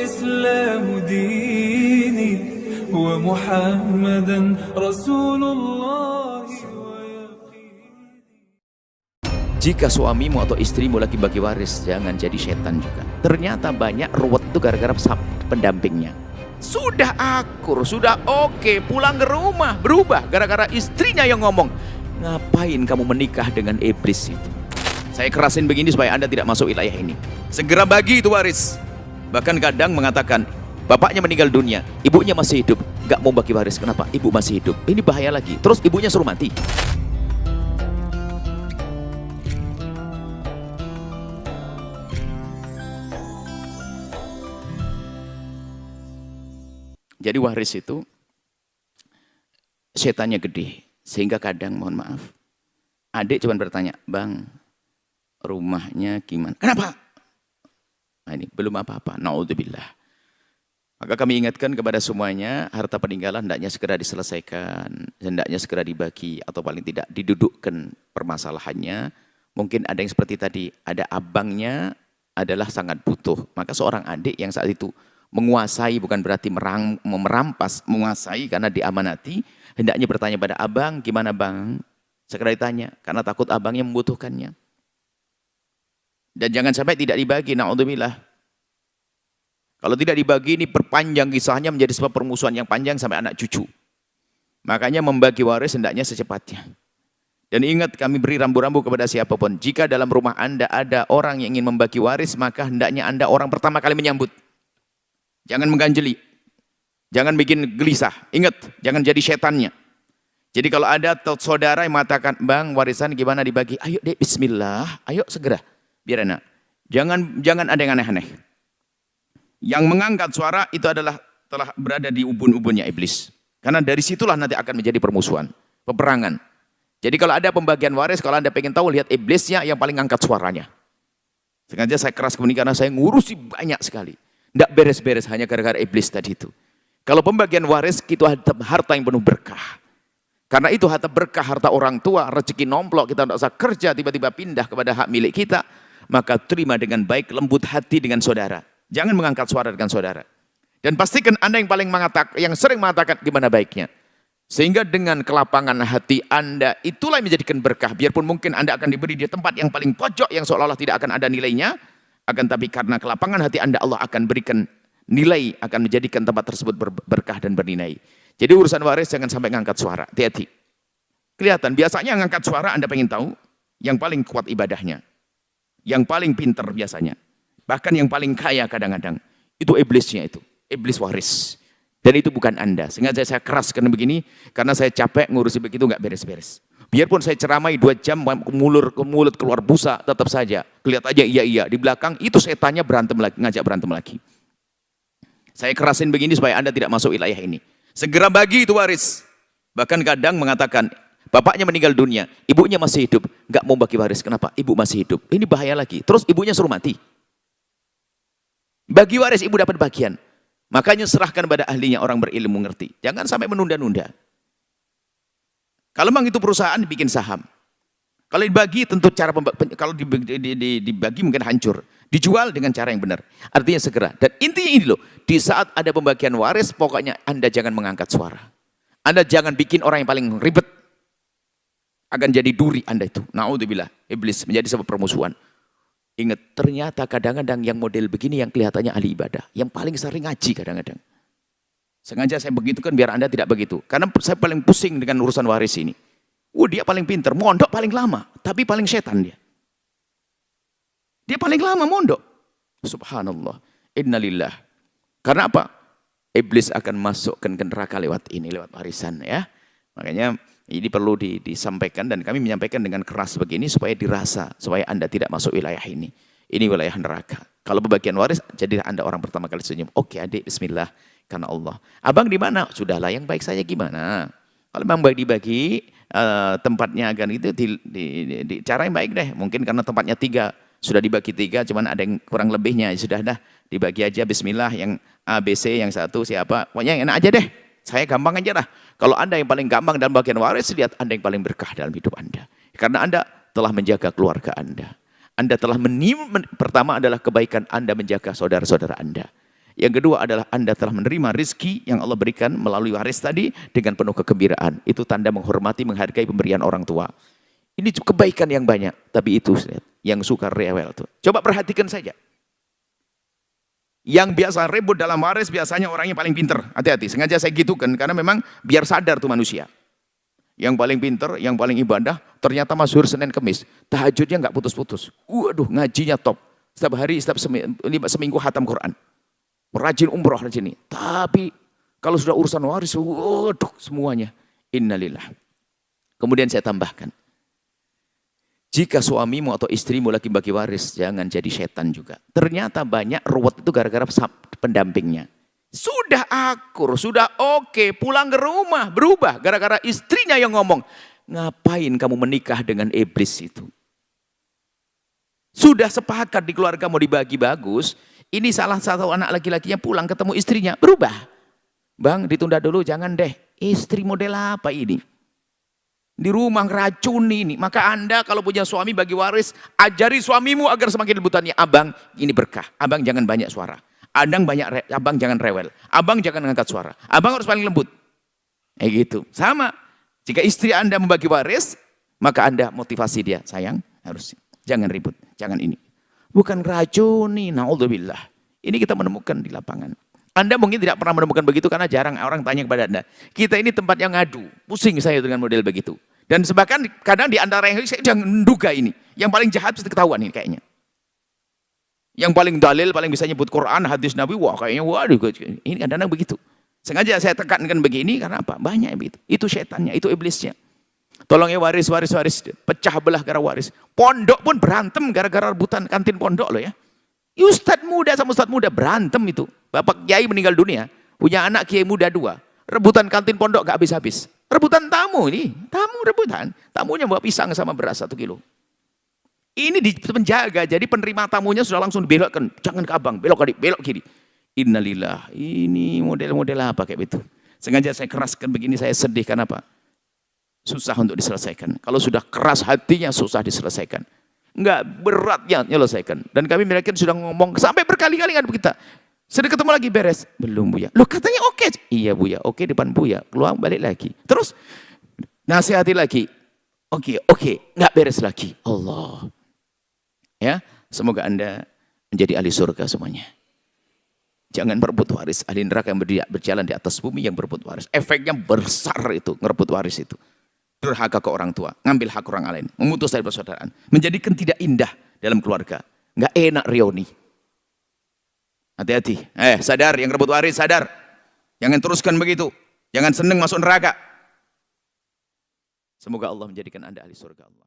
والإسلام ديني ومحمدا رسول الله. Jika suamimu atau istrimu lagi bagi waris, jangan jadi setan juga. Ternyata banyak ruwet itu gara-gara pendampingnya. Sudah akur, sudah oke, pulang ke rumah berubah gara-gara istrinya yang ngomong. Ngapain kamu menikah dengan iblis itu? Saya kerasin begini supaya Anda tidak masuk wilayah ini. Segera bagi itu waris. Bahkan kadang mengatakan, bapaknya meninggal dunia, ibunya masih hidup, gak mau bagi waris. Kenapa? Ibu masih hidup. Ini bahaya lagi. Terus ibunya suruh mati. Jadi waris itu setannya gede, sehingga kadang mohon maaf, adik cuma bertanya, bang, rumahnya gimana? Kenapa? Nah, ini belum apa-apa, naudzubillah. Maka kami ingatkan kepada semuanya, harta peninggalan hendaknya segera diselesaikan, hendaknya segera dibagi, atau paling tidak didudukkan permasalahannya. Mungkin ada yang seperti tadi, ada abangnya adalah sangat butuh, maka seorang adik yang saat itu menguasai bukan berarti merampas, menguasai karena diamanati, hendaknya bertanya pada abang, gimana bang? Segera ditanya, karena takut abangnya membutuhkannya. Dan jangan sampai tidak dibagi, na'udzubillah. Kalau tidak dibagi ini perpanjang kisahnya menjadi sebab permusuhan yang panjang sampai anak cucu. Makanya membagi waris hendaknya secepatnya. Dan ingat, kami beri rambu-rambu kepada siapapun, jika dalam rumah Anda ada orang yang ingin membagi waris, maka hendaknya Anda orang pertama kali menyambut. Jangan mengganjeli, jangan bikin gelisah. Ingat, jangan jadi setannya. Jadi kalau ada saudara yang mengatakan, bang, warisan gimana dibagi? Ayo deh, bismillah, ayo segera, biar enak. Jangan ada yang aneh-aneh. Yang mengangkat suara itu adalah telah berada di ubun-ubunnya iblis. Karena dari situlah nanti akan menjadi permusuhan, peperangan. Jadi kalau ada pembagian waris, kalau Anda pengen tahu, lihat iblisnya yang paling angkat suaranya. Sengaja saya keras begini karena saya ngurusi banyak sekali. Tidak beres-beres hanya gara-gara iblis tadi itu. Kalau pembagian waris itu harta yang penuh berkah. Karena itu harta berkah, harta orang tua, rezeki nomplok, kita tidak usah kerja, tiba-tiba pindah kepada hak milik kita. Maka terima dengan baik, lembut hati dengan saudara. Jangan mengangkat suara dengan saudara. Dan pastikan Anda yang paling mengatakan, yang sering mengatakan gimana baiknya. Sehingga dengan kelapangan hati Anda, itulah yang menjadikan berkah. Biarpun mungkin Anda akan diberi di tempat yang paling pojok, yang seolah-olah tidak akan ada nilainya. Akan tapi karena kelapangan hati Anda, Allah akan berikan nilai, akan menjadikan tempat tersebut berkah dan bernilai. Jadi urusan waris jangan sampai ngangkat suara, hati-hati. Kelihatan, biasanya ngangkat suara Anda pengen tahu, yang paling kuat ibadahnya, yang paling pinter biasanya, bahkan yang paling kaya kadang-kadang, itu iblisnya itu, iblis waris. Dan itu bukan Anda. Sengaja saya keras karena begini, karena saya capek ngurusi begitu nggak beres-beres. Biarpun saya ceramai 2 jam, ke mulut keluar busa, tetap saja. Kelihatannya iya-iya. Di belakang itu setannya berantem lagi, ngajak berantem lagi. Saya kerasin begini supaya Anda tidak masuk wilayah ini. Segera bagi itu waris. Bahkan kadang mengatakan, bapaknya meninggal dunia, ibunya masih hidup. Nggak mau bagi waris. Kenapa? Ibu masih hidup. Ini bahaya lagi. Terus ibunya suruh mati. Bagi waris, ibu dapat bagian. Makanya serahkan pada ahlinya, orang berilmu mengerti. Jangan sampai menunda-nunda. Kalau memang itu perusahaan dibikin saham. Kalau dibagi tentu cara kalau dibagi mungkin hancur. Dijual dengan cara yang benar. Artinya segera. Dan intinya ini loh, di saat ada pembagian waris, pokoknya Anda jangan mengangkat suara. Anda jangan bikin orang yang paling ribet. Akan jadi duri Anda itu. Na'udzubillah, iblis menjadi sebab permusuhan. Ingat, ternyata kadang-kadang yang model begini yang kelihatannya ahli ibadah. Yang paling sering ngaji kadang-kadang. Sengaja saya begitu kan biar Anda tidak begitu. Karena saya paling pusing dengan urusan waris ini. Dia paling pinter, mondok paling lama. Tapi paling setan dia. Dia paling lama mondok. Subhanallah. Innalillah. Karena apa? Iblis akan masukkan ke neraka lewat ini, lewat warisan ya. Makanya ini perlu disampaikan dan kami menyampaikan dengan keras begini supaya dirasa. Supaya Anda tidak masuk wilayah ini. Ini wilayah neraka. Kalau pembagian waris, jadi Anda orang pertama kali senyum. Oke adik, bismillah. Karena Allah. Abang di mana? Sudahlah, yang baik saya gimana? Kalau memang baik dibagi, tempatnya akan itu di cara yang baik deh. Mungkin karena tempatnya 3, sudah dibagi 3, cuman ada yang kurang lebihnya. Sudah dah, dibagi aja bismillah, yang A, B, C, yang satu siapa. Pokoknya yang enak aja deh. Saya gampang aja lah. Kalau Anda yang paling gampang dalam bagian waris, lihat Anda yang paling berkah dalam hidup Anda. Karena Anda telah menjaga keluarga Anda. Anda telah pertama adalah kebaikan Anda menjaga saudara-saudara Anda. Yang kedua adalah Anda telah menerima rizki yang Allah berikan melalui waris tadi dengan penuh kegembiraan. Itu tanda menghormati, menghargai pemberian orang tua. Ini kebaikan yang banyak. Tapi itu yang suka rewel tuh. Coba perhatikan saja. Yang biasa ribut dalam waris biasanya orangnya paling pinter. Hati-hati, sengaja saya gitukan karena memang biar sadar tuh manusia. Yang paling pinter, yang paling ibadah, ternyata masyhur Senin Kemis. Tahajudnya nggak putus-putus. Waduh, ngajinya top. Setiap hari, setiap seminggu khatam Quran. Rajin umroh rajin ini. Tapi kalau sudah urusan waris, waduh semuanya. Innalillah. Kemudian saya tambahkan. Jika suamimu atau istrimu lagi bagi waris, jangan jadi setan juga. Ternyata banyak ruwet itu gara-gara pendampingnya. Sudah akur, sudah oke, pulang ke rumah, berubah. Gara-gara istrinya yang ngomong, ngapain kamu menikah dengan iblis itu? Sudah sepakat di keluarga mau dibagi bagus, ini salah satu anak laki-lakinya pulang ketemu istrinya, berubah. Bang, ditunda dulu, jangan deh. Istri model apa ini? Di rumah ngeracuni ini. Maka Anda kalau punya suami bagi waris, ajari suamimu agar semakin lebutannya. Abang, ini berkah. Abang jangan banyak suara. Abang jangan rewel. Abang jangan ngangkat suara. Abang harus paling lembut. Gitu. Sama. Jika istri Anda membagi waris, maka Anda motivasi dia. Sayang, harus jangan ribut. Jangan ini. Bukan racuni, na'udzubillah. Ini kita menemukan di lapangan. Anda mungkin tidak pernah menemukan begitu karena jarang orang tanya kepada Anda. Kita ini tempat yang ngadu. Pusing saya dengan model begitu. Dan bahkan kadang di antara yang saya jangan menduga ini. Yang paling jahat pasti ketahuan ini kayaknya. Yang paling dalil, paling bisa nyebut Quran, hadis Nabi, wah kayaknya waduh. Ini kadang-kadang begitu. Sengaja saya tekankan begini karena apa? Banyak yang begitu. Itu setannya, itu iblisnya. Tolong ya waris. Pecah belah gara waris. Pondok pun berantem gara-gara rebutan kantin pondok loh ya. Ustadz muda sama ustadz muda berantem itu. Bapak kiai meninggal dunia, punya anak kiai muda 2. Rebutan kantin pondok gak habis-habis. Rebutan tamu ini, tamu rebutan. Tamunya bawa pisang sama beras 1 kilo. Ini dipenjaga, jadi penerima tamunya sudah langsung dibelokkan. Jangan ke abang, belok kiri. Innalillah, ini model-model apa kayak itu. Sengaja saya keraskan begini, saya sedih, kenapa? Susah untuk diselesaikan. Kalau sudah keras hatinya, susah diselesaikan. Enggak beratnya menyelesaikan. Dan kami mereka sudah ngomong sampai berkali-kali ngadep kita. Sudah ketemu lagi beres. Belum Buya. Loh katanya oke. Iya Buya, oke depan Buya. Keluar balik lagi. Terus nasihati lagi. Oke, enggak beres lagi. Allah. Ya, semoga Anda menjadi ahli surga semuanya. Jangan berebut waris. Ahli neraka yang berjalan di atas bumi yang berebut waris. Efeknya besar itu, ngerebut waris itu. Durhaka ke orang tua, ngambil hak orang lain, memutus dari persaudaraan, menjadikan tidak indah dalam keluarga. Nggak enak reuni. Hati-hati. Sadar yang rebut waris, sadar. Jangan teruskan begitu. Jangan seneng masuk neraka. Semoga Allah menjadikan Anda ahli surga Allah.